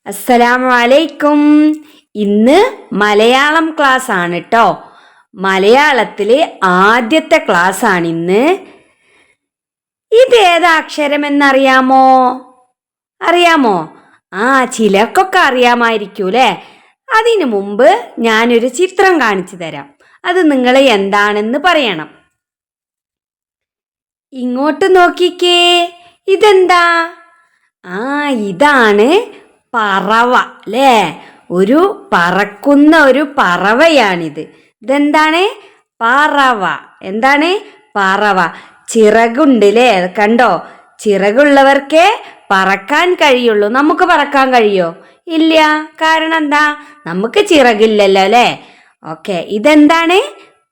അസ്സലാമു അലൈക്കും. ഇന്ന് മലയാളം ക്ലാസ് ആണ് കേട്ടോ. മലയാളത്തിലെ ആദ്യത്തെ ക്ലാസ് ആണ് ഇന്ന്. ഇതേതാ അക്ഷരമെന്നറിയാമോ? അറിയാമോ? ചിലർക്കൊക്കെ അറിയാമായിരിക്കൂലേ. അതിനു മുമ്പ് ഞാനൊരു ചിത്രം കാണിച്ചു തരാം. അത് നിങ്ങൾ എന്താണെന്ന് പറയണം. ഇങ്ങോട്ട് നോക്കിക്കേ. ഇതെന്താ? ഇതാണ് പറവ അല്ലേ? ഒരു പറക്കുന്ന ഒരു പറവയാണിത്. ഇതെന്താണ്? പറവ. എന്താണ്? പറവ. ചിറകുണ്ട് അല്ലേ? കണ്ടോ? ചിറകുള്ളവർക്കേ പറക്കാൻ കഴിയുള്ളൂ. നമുക്ക് പറക്കാൻ കഴിയോ? ഇല്ല. കാരണം എന്താ? നമുക്ക് ചിറകില്ലല്ലോ അല്ലേ? ഓക്കെ, ഇതെന്താണ്?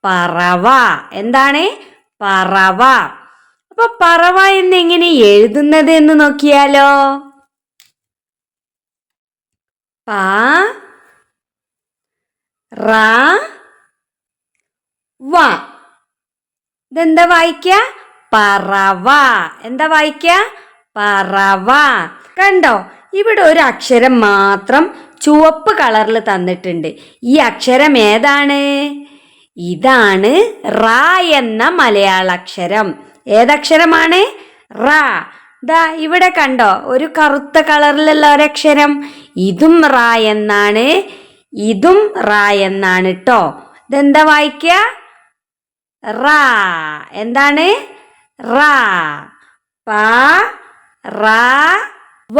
പറവ. എന്താണ്? പറവ. അപ്പൊ പറവ എന്നെങ്ങനെ എഴുതുന്നത് എന്ന് നോക്കിയാലോ? പ റ വ. ഇതെന്താ വായിക്ക? പറവ. എന്താ വായിക്ക? പറവ. കണ്ടോ? ഇവിടെ ഒരു അക്ഷരം മാത്രം ചുവപ്പ് കളറിൽ തന്നിട്ടുണ്ട്. ഈ അക്ഷരം ഏതാണ്? ഇതാണ് റ എന്ന മലയാള അക്ഷരം. ഏതക്ഷരമാണ്? റ. ദാ ഇവിടെ കണ്ടോ ഒരു കറുത്ത കളറിലുള്ള ഒരക്ഷരം. ഇതും റ എന്നാണ്, ഇതും റ എന്നാണ് ട്ടോ. ഇതെന്താ വായിക്ക? റ. എന്താണ്? റ. പ റ വ.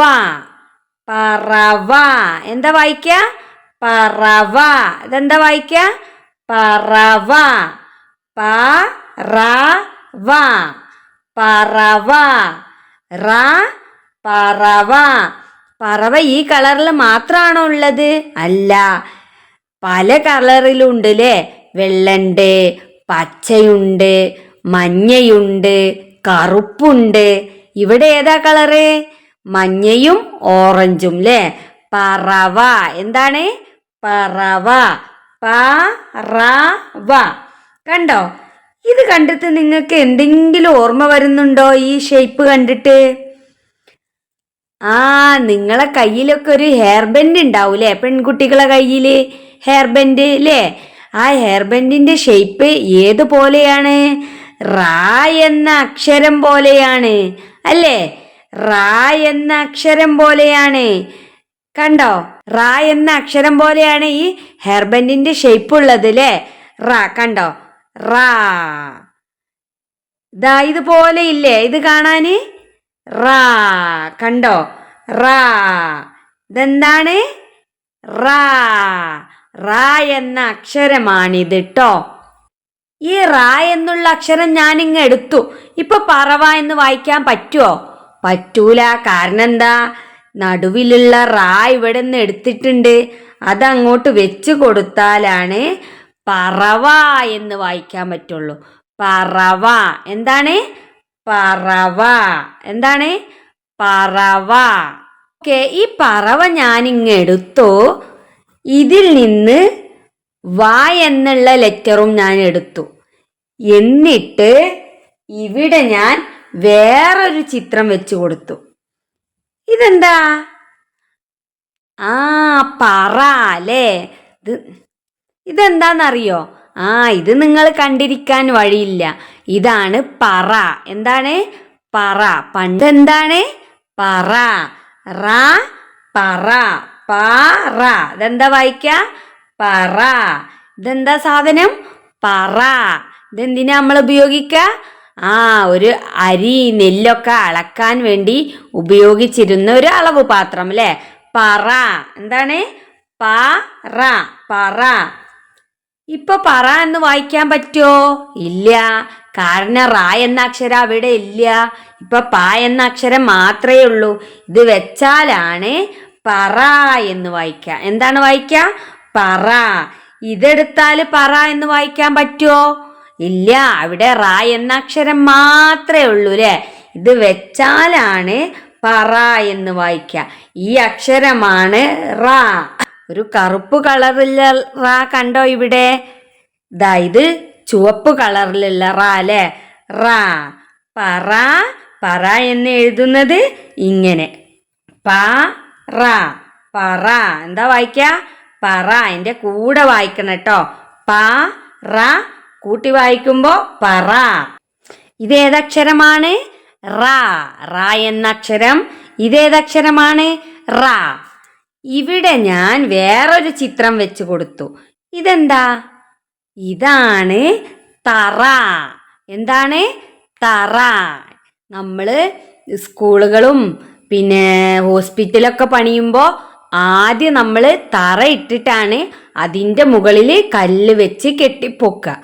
പറവ. എന്താ വായിക്ക? പറവ. ഇതെന്താ വായിക്ക? പറവ. പ റ വ. പറവ. റ. പറവ. പറവ ഈ കളറിൽ മാത്രമാണോ ഉള്ളത്? അല്ല, പല കളറിലുണ്ട് അല്ലേ? വെള്ളണ്ട്, പച്ചയുണ്ട്, മഞ്ഞയുണ്ട്, കറുപ്പുണ്ട്. ഇവിടെ ഏതാ കളറ്? മഞ്ഞയും ഓറഞ്ചും അല്ലേ? പറവ. എന്താണ്? പറവ. പറവ. കണ്ടോ? ഇത് കണ്ടിട്ട് നിങ്ങൾക്ക് എന്തെങ്കിലും ഓർമ്മ വരുന്നുണ്ടോ? ഈ ഷേപ്പ് കണ്ടിട്ട്? നിങ്ങളെ കയ്യിലൊക്കെ ഒരു ഹെയർ ബാൻഡ് ഉണ്ടാവൂലേ? പെൺകുട്ടികളെ കയ്യില് ഹെയർ ബാൻഡ് അല്ലേ? ആ ഹെയർ ബാൻഡിന്റെ ഷേപ്പ് ഏതുപോലെയാണ്? റ എന്ന അക്ഷരം പോലെയാണ് അല്ലേ? റ എന്ന അക്ഷരം പോലെയാണ്. കണ്ടോ? റ എന്ന അക്ഷരം പോലെയാണ് ഈ ഹെയർ ബാൻഡിന്റെ ഷേപ്പ് ഉള്ളത് അല്ലേ? റ. കണ്ടോ? റ. ദാ ഇതുപോലെ ഇല്ലേ ഇത് കാണാന്? റ. കണ്ടോ? റ. ഇതെന്താണ്? റ. റ എന്ന അക്ഷരമാണിത് ട്ടോ. ഈ റ എന്നുള്ള അക്ഷരം ഞാനിങ്ങ് എടുത്തു. ഇപ്പൊ പറവ എന്ന് വായിക്കാൻ പറ്റുമോ? പറ്റൂല. കാരണം എന്താ? നടുവിലുള്ള റ ഇവിടെ നിന്ന് എടുത്തിട്ടുണ്ട്. അതങ്ങോട്ട് വെച്ച് കൊടുത്താലാണ് പറവ എന്ന് വായിക്കാൻ പറ്റുള്ളൂ. പറവ. എന്താണ്? പറവ. എന്താണ്? പറവ. ഓക്കെ, ഈ പറവ ഞാനിങ്ങ് എടുത്തു. ഇതിൽ നിന്ന് വ എന്നുള്ള ലെറ്ററും ഞാൻ എടുത്തു. എന്നിട്ട് ഇവിടെ ഞാൻ വേറൊരു ചിത്രം വെച്ചു കൊടുത്തു. ഇതെന്താ? പറ അല്ലേ? ഇതെന്താന്നറിയോ? ഇത് നിങ്ങൾ കണ്ടിരിക്കാൻ വഴിയില്ല. ഇതാണ് പറ. എന്താണ്? പറ. പണ്ട് എന്താണ്? പറ. റ. പറ. പറ. ഇതെന്താ വായിക്ക? പറ. ഇതെന്താ സാധനം? പറ. ഇതെന്തിനാ നമ്മൾ ഉപയോഗിക്ക? ഒരു അരി നെല്ലൊക്കെ അളക്കാൻ വേണ്ടി ഉപയോഗിച്ചിരുന്ന ഒരു അളവ് പാത്രം അല്ലേ? പറ. എന്താണ്? പറ. പറ. ഇപ്പൊ പറ എന്ന് വായിക്കാൻ പറ്റുമോ? ഇല്ല. കാരണം റ എന്ന അക്ഷരം അവിടെ ഇല്ല. ഇപ്പൊ പ എന്ന അക്ഷരം മാത്രമേ ഉള്ളൂ. ഇത് വെച്ചാലാണ് പറ എന്ന് വായിക്ക. എന്താണ് വായിക്ക? പറ. ഇതെടുത്താല് പറ എന്ന് വായിക്കാൻ പറ്റുമോ? ഇല്ല. അവിടെ റ എന്ന അക്ഷരം മാത്രമേ ഉള്ളൂ അല്ലേ? ഇത് വെച്ചാലാണ് പറ എന്ന് വായിക്ക. ഈ അക്ഷരമാണ് റ. ഒരു കറുപ്പ് കളറിലുള്ള റ കണ്ടോ ഇവിടെ? ഇത് ചുവപ്പ് കളറിലുള്ള റ അല്ലേ? റ. പറ. പറ എന്ന് എഴുതുന്നത് ഇങ്ങനെ. പ റ. പറ. എന്താ വായിക്ക? പറ. അതിന്റെ കൂടെ വായിക്കണം കേട്ടോ. പ റ കൂട്ടി വായിക്കുമ്പോ പറ. ഇതേതക്ഷരമാണ്? റ. റ എന്ന അക്ഷരം. ഇതേതക്ഷരമാണ്? റ. ഇവിടെ ഞാൻ വേറൊരു ചിത്രം വെച്ച് കൊടുത്തു. ഇതെന്താ? ഇതാണ് തറ. എന്താണ്? തറ. നമ്മള് സ്കൂളുകളും പിന്നെ ഹോസ്പിറ്റലൊക്കെ പണിയുമ്പോൾ ആദ്യം നമ്മൾ തറ ഇട്ടിട്ടാണ് അതിൻ്റെ മുകളിൽ കല്ല് വെച്ച് കെട്ടിപ്പൊക്കുക.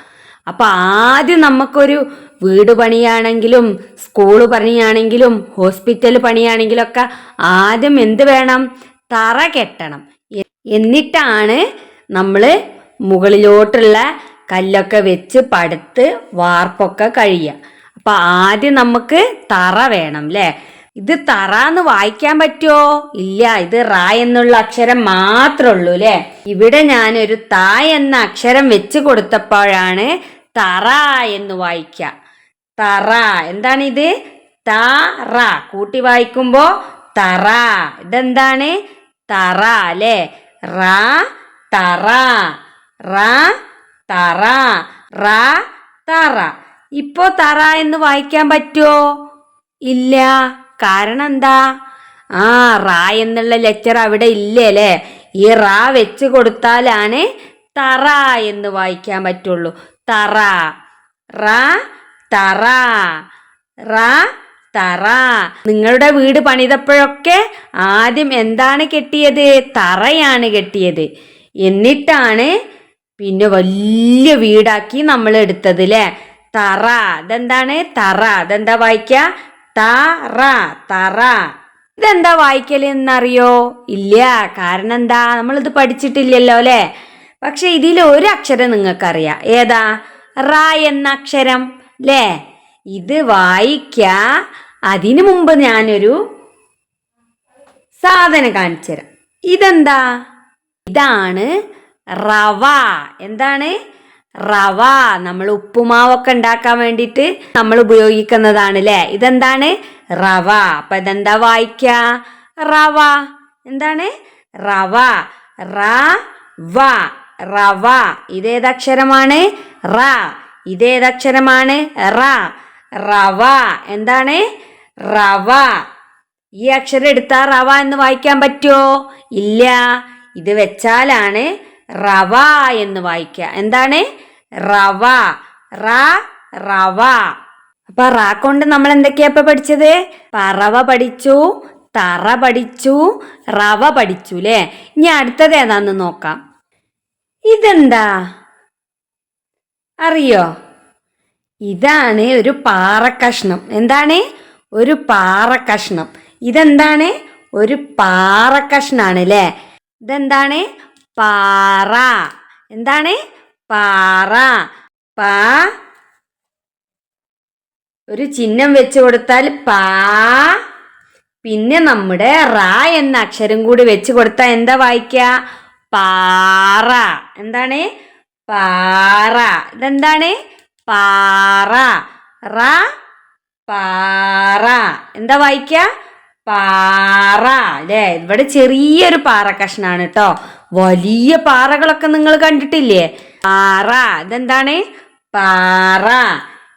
അപ്പൊ ആദ്യം നമുക്കൊരു വീട് പണിയാണെങ്കിലും സ്കൂള് പണിയാണെങ്കിലും ഹോസ്പിറ്റൽ പണിയാണെങ്കിലും ഒക്കെ ആദ്യം എന്ത് വേണം? തറ കെട്ടണം. എന്നിട്ടാണ് നമ്മൾ മുകളിലോട്ടുള്ള കല്ലൊക്കെ വെച്ച് പടുത്ത് വാർപ്പൊക്കെ കഴിയുക. അപ്പൊ ആദ്യം നമുക്ക് തറ വേണം അല്ലേ? ഇത് തറ എന്ന് വായിക്കാൻ പറ്റുമോ? ഇല്ല, ഇത് റ എന്നുള്ള അക്ഷരം മാത്രമേ ഉള്ളൂ അല്ലേ? ഇവിടെ ഞാനൊരു ത എന്ന അക്ഷരം വെച്ച് കൊടുത്തപ്പോഴാണ് തറ എന്ന് വായിക്ക. തറ. എന്താണിത്? തറ. കൂട്ടി വായിക്കുമ്പോ തറ. ഇതെന്താണ്? തറ അല്ലേ? റ തറ. റ തറ. റ തറ. ഇപ്പോ തറ എന്ന് വായിക്കാൻ പറ്റുമോ? ഇല്ല. കാരണം എന്താ? റ എന്നുള്ള ലെറ്റർ അവിടെ ഇല്ലേ അല്ലേ? ഈ റ വെച്ച് കൊടുത്താലാണ് തറ എന്ന് വായിക്കാൻ പറ്റുള്ളൂ. തറ. റ തറ. റ തറ. നിങ്ങളുടെ വീട് പണിതപ്പോഴൊക്കെ ആദ്യം എന്താണ് കെട്ടിയത്? തറയാണ് കെട്ടിയത്. എന്നിട്ടാണ് പിന്നെ വലിയ വീടാക്കി നമ്മൾ എടുത്തത് അല്ലേ? തറ. ഇതെന്താണ്? തറ. ഇതെന്താ വായിക്ക? തറ. തറ. ഇതെന്താ വായിക്കല് എന്നറിയോ? ഇല്ല. കാരണം എന്താ? നമ്മളിത് പഠിച്ചിട്ടില്ലല്ലോ അല്ലേ? പക്ഷെ ഇതിൽ ഒരു അക്ഷരം നിങ്ങൾക്കറിയാം. ഏതാ? റ എന്ന അക്ഷരം അല്ലേ? ഇത് വായിക്ക. അതിനു മുമ്പ് ഞാനൊരു സാധനം കാണിച്ചു തരാം. ഇതെന്താ? ഇതാണ് റവ. എന്താണ്? റവ. നമ്മൾ ഉപ്പുമാവൊക്കെ ഉണ്ടാക്കാൻ വേണ്ടിയിട്ട് നമ്മൾ ഉപയോഗിക്കുന്നതാണ് അല്ലേ? ഇതെന്താണ്? റവ. അപ്പൊ ഇതെന്താ വായിക്ക? റവ. എന്താണ്? റവ. റവ. റവ. ഇതേതക്ഷരമാണ്? റ. ഇതേതക്ഷരമാണ്? റ. റവ. എന്താണ്? റവ. ഈ അക്ഷരം എടുത്താ റവ എന്ന് വായിക്കാൻ പറ്റുമോ? ഇല്ല. ഇത് വെച്ചാലാണ് റവ എന്ന് വായിക്ക. എന്താണ്? റവ. റവ. അപ്പൊ റ കൊണ്ട് നമ്മൾ എന്തൊക്കെയാ ഇപ്പൊ പഠിച്ചത്? പറവ പഠിച്ചു, തറ പഠിച്ചു, റവ പഠിച്ചു അല്ലേ? ഇനി അടുത്തത് ഏതാന്ന് നോക്കാം. ഇതെന്താ അറിയോ? ഇതാണ് ഒരു പാറക്കഷ്ണം. എന്താണ്? ഒരു പാറക്കഷ്ണം. ഇതെന്താണ്? ഒരു പാറക്കഷ്ണാണ് അല്ലേ? ഇതെന്താണ്? പാറ. എന്താണ്? പാറ. ഒരു ചിഹ്നം വെച്ച് കൊടുത്താൽ പാ. പിന്നെ നമ്മുടെ റ എന്ന അക്ഷരം കൂടി വെച്ച് കൊടുത്താൽ എന്താ വായിക്ക? പാറ. എന്താണ്? പാറ. ഇതെന്താണ്? പാറ. റ പാറ. എന്താ വായിക്ക? പാറ അല്ലേ? ഇവിടെ ചെറിയൊരു പാറ കഷ്ണാണ് കേട്ടോ. വലിയ പാറകളൊക്കെ നിങ്ങൾ കണ്ടിട്ടില്ലേ? പാറ. ഇതെന്താണ്? പാറ.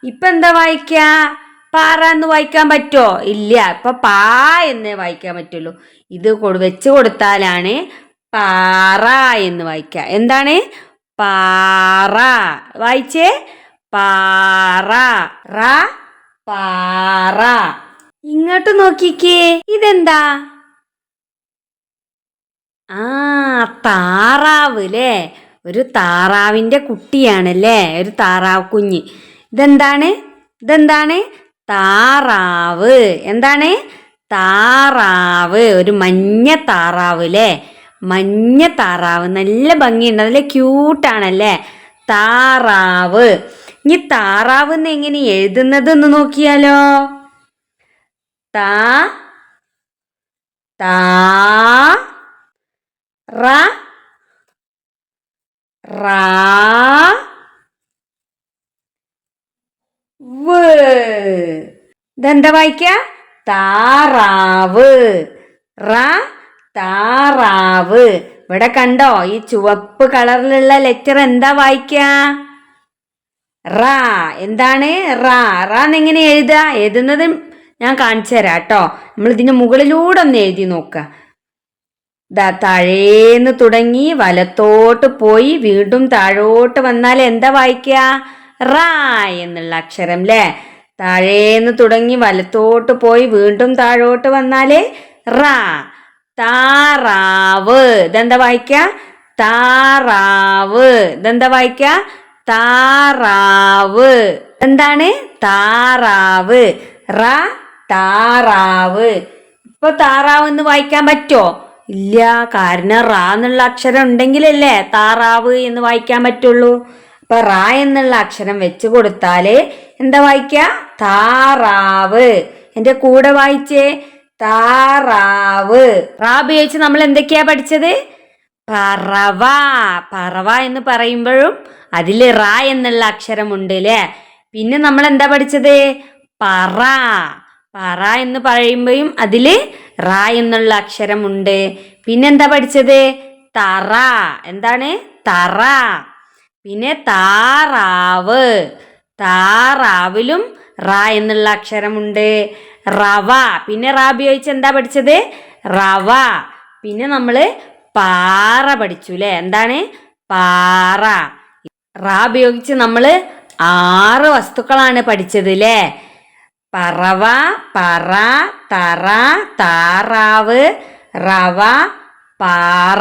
ഇപ്പൊ എന്താ വായിക്ക? പാറ എന്ന് വായിക്കാൻ പറ്റുമോ? ഇല്ല. ഇപ്പൊ പാ എന്നേ വായിക്കാൻ പറ്റുള്ളൂ. ഇത് വെച്ച് കൊടുത്താലാണ് പാറ എന്ന് വായിക്ക. എന്താണ്? പാറ. വായിച്ചേ? പാറ. റ പാറ. ഇങ്ങോട്ട് നോക്കിക്കേ. ഇതെന്താ? താറാവ് അല്ലേ? ഒരു താറാവിന്റെ കുട്ടിയാണല്ലേ? ഒരു താറാവ് കുഞ്ഞ്. ഇതെന്താണ്? ഇതെന്താണ്? താറാവ്. എന്താണ്? താറാവ്. ഒരു മഞ്ഞ താറാവ് അല്ലേ? മഞ്ഞ താറാവ്. നല്ല ഭംഗിയുണ്ട്. നല്ല ക്യൂട്ടാണല്ലേ? താറാവ്. ഇനി താറാവ് എന്ന് എങ്ങനെ എഴുതുന്നത് എന്ന് നോക്കിയാലോ? താ താ റ റാ വ്. ഇതെന്താ വായിക്ക? താറാവ്. റ താറാവ്. ഇവിടെ കണ്ടോ, ഈ ചുവപ്പ് കളറിലുള്ള ലെറ്റർ എന്താ വായിക്ക? റാ. എന്താണ്? റാ. റാ എന്നെങ്ങനെ എഴുതുന്നത് ഞാൻ കാണിച്ചു തരാം കേട്ടോ. നമ്മൾ ഇതിന് മുകളിലൂടെ ഒന്ന് എഴുതി നോക്കുക. താഴേന്ന് തുടങ്ങി വലത്തോട്ട് പോയി വീണ്ടും താഴോട്ട് വന്നാൽ എന്താ വായിക്ക? റാ എന്നുള്ള അക്ഷരം അല്ലേ. താഴേന്ന് തുടങ്ങി വലത്തോട്ട് പോയി വീണ്ടും താഴോട്ട് വന്നാല് റാ. താറാവ്. ഇതെന്താ വായിക്ക? താറാവ്. ഇതെന്താ വായിക്ക? താറാവ്. എന്താണ്? താറാവ്. റാ. താറാവ്. ഇപ്പൊ താറാവ് എന്ന് വായിക്കാൻ പറ്റുമോ? ഇല്ല. കാരണം റാ എന്നുള്ള അക്ഷരം ഉണ്ടെങ്കിലല്ലേ താറാവ് എന്ന് വായിക്കാൻ പറ്റുള്ളൂ. അപ്പൊ റാ എന്നുള്ള അക്ഷരം വെച്ച് കൊടുത്താല് എന്താ വായിക്ക? താറാവ്. എന്റെ കൂടെ വായിച്ചേ, താറാവ്. റാ ഉപയോഗിച്ച് നമ്മൾ എന്തൊക്കെയാ പഠിച്ചത്? പറവ. പറവ എന്ന് പറയുമ്പോഴും അതില് റാ എന്നുള്ള അക്ഷരമുണ്ട് അല്ലേ. പിന്നെ നമ്മൾ എന്താ പഠിച്ചത്? പറ. പറ എന്ന് പറയുമ്പോഴും അതില് റാ എന്നുള്ള അക്ഷരമുണ്ട്. പിന്നെന്താ പഠിച്ചത്? തറ. എന്താണ്? തറ. പിന്നെ താറാവ്. താറാവിലും റാ എന്നുള്ള അക്ഷരമുണ്ട്. റവ. പിന്നെ റാ ഉപയോഗിച്ച് എന്താ പഠിച്ചത്? റവ. പിന്നെ നമ്മള് പാറ പഠിച്ചു അല്ലെ. എന്താണ്? പാറ. റാ ഉപയോഗിച്ച് നമ്മള് 6 വസ്തുക്കളാണ് പഠിച്ചത് അല്ലേ. പറവ, പറ, തറ, താറാവ്, റവ, പാറ.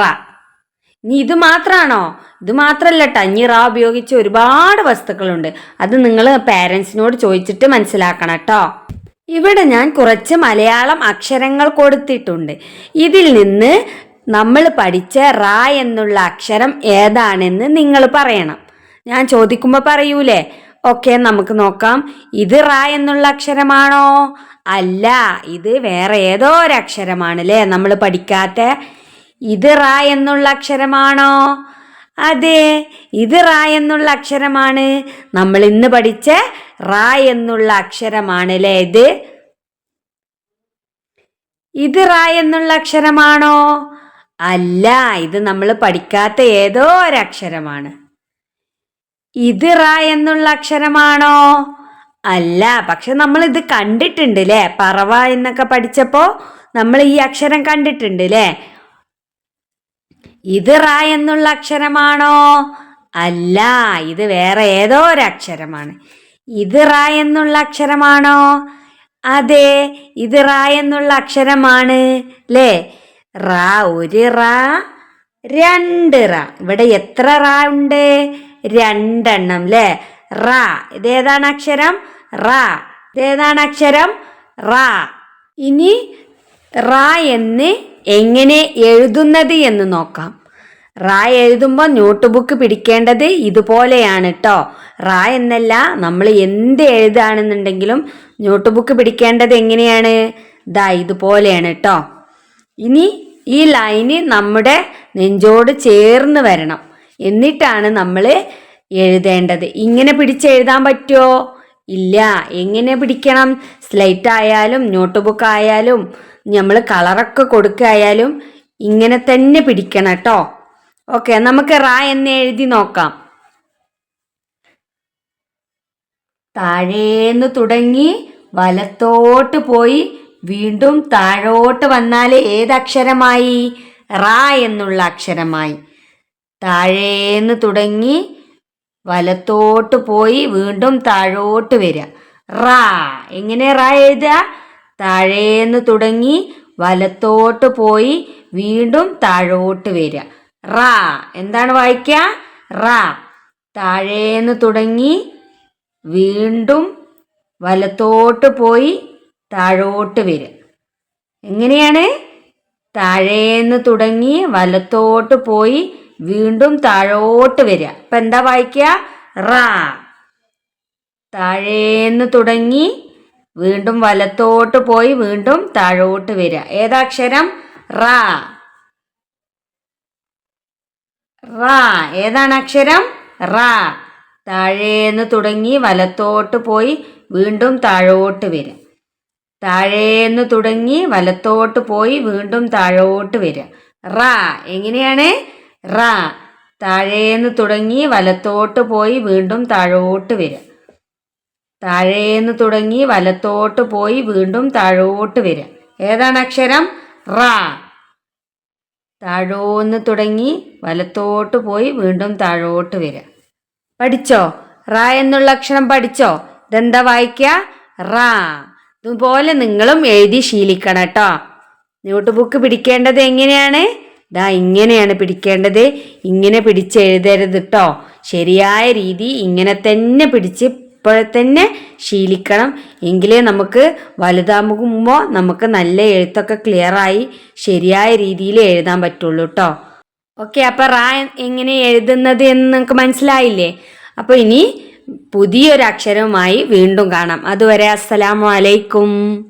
ഇനി ഇത് മാത്രാണോ? ഇത് മാത്രല്ല ട്ടോ. ഇനി റാ ഉപയോഗിച്ച് ഒരുപാട് വസ്തുക്കളുണ്ട്. അത് നിങ്ങൾ പാരൻസിനോട് ചോദിച്ചിട്ട് മനസ്സിലാക്കണം കേട്ടോ. ഇവിടെ ഞാൻ കുറച്ച് മലയാളം അക്ഷരങ്ങൾ കൊടുത്തിട്ടുണ്ട്. ഇതിൽ നിന്ന് നമ്മൾ പഠിച്ച റാ എന്നുള്ള അക്ഷരം ഏതാണെന്ന് നിങ്ങൾ പറയണം. ഞാൻ ചോദിക്കുമ്പോൾ പറയൂലേ? ഓക്കെ, നമുക്ക് നോക്കാം. ഇത് റാ എന്നുള്ള അക്ഷരമാണോ? അല്ല, ഇത് വേറെ ഏതോ ഒരു അക്ഷരമാണ് അല്ലേ, നമ്മൾ പഠിക്കാത്ത. ഇത് റാ എന്നുള്ള അക്ഷരമാണോ? അതെ, ഇത് റാ എന്നുള്ള അക്ഷരമാണ്. നമ്മൾ ഇന്ന് പഠിച്ച റാ എന്നുള്ള അക്ഷരമാണ് അല്ലേ ഇത്. ഇത് റാ എന്നുള്ള അക്ഷരമാണോ? അല്ല, ഇത് നമ്മൾ പഠിക്കാത്ത ഏതോ ഒരക്ഷരമാണ്. ഇത് റാ എന്നുള്ള അക്ഷരമാണോ? അല്ല, പക്ഷെ നമ്മൾ ഇത് കണ്ടിട്ടുണ്ട് അല്ലേ. പറവ എന്നൊക്കെ പഠിച്ചപ്പോ നമ്മൾ ഈ അക്ഷരം കണ്ടിട്ടുണ്ട് അല്ലേ. ഇത് റാ എന്നുള്ള അക്ഷരമാണോ? അല്ല, ഇത് വേറെ ഏതോ ഒരക്ഷരമാണ്. ഇത് റാ എന്നുള്ള അക്ഷരമാണോ? അതെ, ഇത് റാ എന്നുള്ള അക്ഷരമാണ് അല്ലേ. റാ, ഒരു റാ, 2 റാ. ഇവിടെ എത്ര റാ ഉണ്ട്? 2 എണ്ണം അല്ലേ. റാ. ഇതേതാണ് അക്ഷരം? റാ. ഇതേതാണ് അക്ഷരം? റാ. ഇനി റാ എന്ന് എങ്ങനെ എഴുതുന്നത് എന്ന് നോക്കാം. റാ എഴുതുമ്പോൾ നോട്ട് ബുക്ക് പിടിക്കേണ്ടത് ഇതുപോലെയാണ് കേട്ടോ. റാ എന്നല്ല, നമ്മൾ എന്ത് എഴുതാണെന്നുണ്ടെങ്കിലും നോട്ട് ബുക്ക് പിടിക്കേണ്ടത് എങ്ങനെയാണ്? ദാ ഇതുപോലെയാണ് കേട്ടോ. ഇനി ഈ ലൈന് നമ്മുടെ നെഞ്ചോട് ചേർന്ന് വരണം. എന്നിട്ടാണ് നമ്മൾ എഴുതേണ്ടത്. ഇങ്ങനെ പിടിച്ചെഴുതാൻ പറ്റുമോ? ഇല്ല. എങ്ങനെ പിടിക്കണം? സ്ലേറ്റ് ആയാലും നോട്ട് ബുക്ക് ആയാലും നമ്മൾ കളറൊക്കെ കൊടുക്കായാലും ഇങ്ങനെ തന്നെ പിടിക്കണം കേട്ടോ. ഓക്കെ, നമുക്ക് റാ എന്ന് എഴുതി നോക്കാം. താഴേന്ന് തുടങ്ങി വലത്തോട്ട് പോയി വീണ്ടും താഴോട്ട് വന്നാൽ ഏതക്ഷരമായി? റാ എന്നുള്ള അക്ഷരമായി. താഴേന്ന് തുടങ്ങി വലത്തോട്ട് പോയി വീണ്ടും താഴോട്ട് വരിക. റാ. എങ്ങനെ റാ എഴുതുക? താഴേന്ന് തുടങ്ങി വലത്തോട്ട് പോയി വീണ്ടും താഴോട്ട് വരിക. റാ. എന്താണ് വായിക്കുക? റാ. താഴേന്ന് തുടങ്ങി വീണ്ടും വലത്തോട്ട് പോയി താഴോട്ട് വരിക. എങ്ങനെയാണ്? താഴേന്ന് തുടങ്ങി വലത്തോട്ട് പോയി വീണ്ടും താഴോട്ട് വരിക. അപ്പൊ എന്താ വായിക്കുക? റാ. താഴേന്ന് തുടങ്ങി വീണ്ടും വലത്തോട്ട് പോയി വീണ്ടും താഴോട്ട് വരിക. ഏതാക്ഷരം? റാ. റാ. ഏതാണ് അക്ഷരം? റാ. താഴേന്ന് തുടങ്ങി വലത്തോട്ട് പോയി വീണ്ടും താഴോട്ട് വരിക. താഴേന്ന് തുടങ്ങി വലത്തോട്ട് പോയി വീണ്ടും താഴോട്ട് വരിക. റാ എങ്ങനെയാണ്? റാ താഴേന്ന് തുടങ്ങി വലത്തോട്ട് പോയി വീണ്ടും താഴോട്ട് വരിക. താഴേന്ന് തുടങ്ങി വലത്തോട്ട് പോയി വീണ്ടും താഴോട്ട് വരിക. ഏതാണ് അക്ഷരം? റാ. താഴോന്ന് തുടങ്ങി വലത്തോട്ട് പോയി വീണ്ടും താഴോട്ട് വരിക. പഠിച്ചോ? റാ എന്നുള്ള അക്ഷരം പഠിച്ചോ? ഇതെന്താ വായിക്കുക? റാ. ഇതുപോലെ നിങ്ങളും എഴുതി ശീലിക്കണം കേട്ടോ. നോട്ട് ബുക്ക് പിടിക്കേണ്ടത് എങ്ങനെയാണ്? ദാ ഇങ്ങനെയാണ് പിടിക്കേണ്ടത്. ഇങ്ങനെ പിടിച്ചെഴുതരുത് കേട്ടോ. ശരിയായ രീതി ഇങ്ങനെ തന്നെ പിടിച്ച് ഇപ്പോഴെ തന്നെ ശീലിക്കണം. എങ്കിലേ നമുക്ക് വലുതാകുമ്പോൾ നമുക്ക് നല്ല എഴുത്തൊക്കെ ക്ലിയറായി ശരിയായ രീതിയിൽ എഴുതാൻ പറ്റുള്ളൂ കേട്ടോ. ഓക്കെ, അപ്പം റാ എങ്ങനെ എഴുതുന്നത് എന്ന് നിങ്ങൾക്ക് മനസ്സിലായില്ലേ? അപ്പോൾ ഇനി പുതിയൊരു അക്ഷരവുമായി വീണ്ടും കാണാം. അതുവരെ അസ്സലാമു അലൈക്കും.